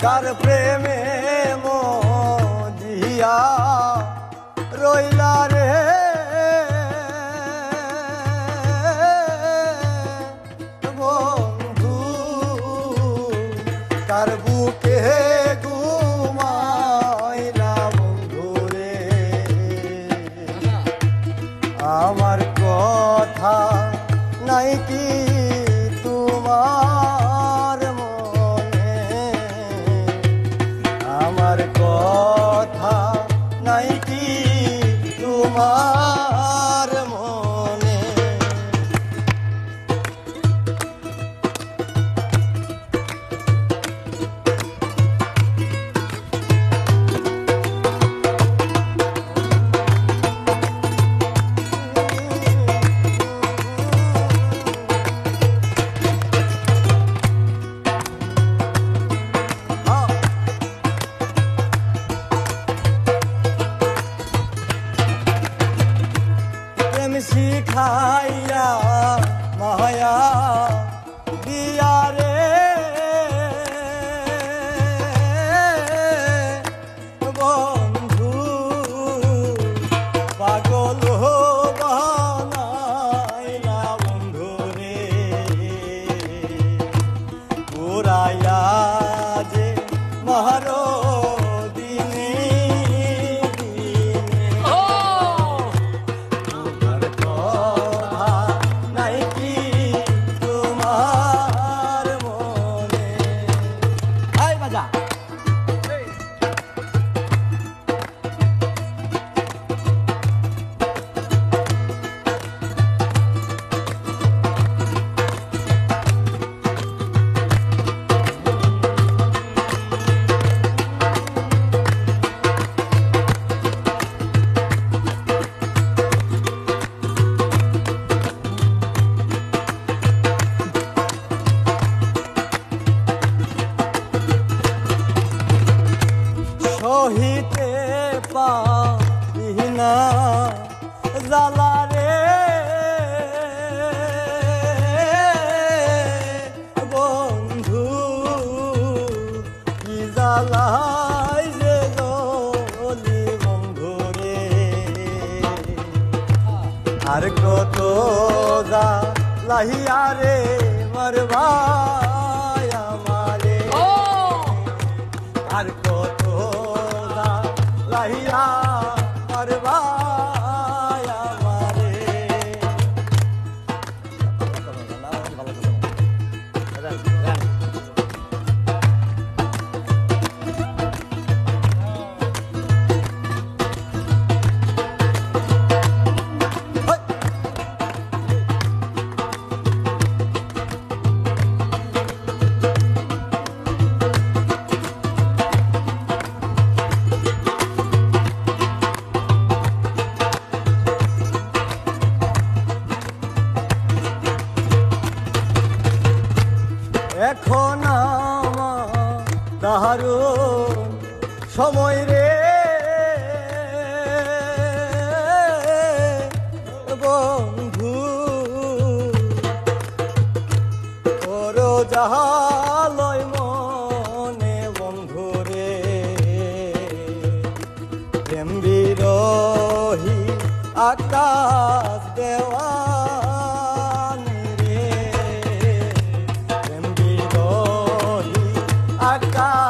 কার প্রেমে মজিয়া রইলা রে বন্ধু, কার বুকে ঘুমাইলা বন্ধু রে। আমার কথা নাই কি তোমার মনে, আমার কথা নাই কি তোমার মনে। শিখাইয়া মায়া দিয়া রে বন্ধু, পাগল বানাইলা বন্ধু রে। পুরাইয়া যে মারো সহিতে পারি না জ্বালা রে বন্ধু, কি জ্বালাই যে জ্বলি বন্ধু রে। আর কত জ্বালাইয়া রে মারবা আমারে, আর কত লাহিয়া মারবা আমারে। এখন আমার দারুণ সময় রে বন্ধু, ওর জাহালয় মনে বন্ধু রে। প্রেম বিরোহী আকাশ দেওয়া aka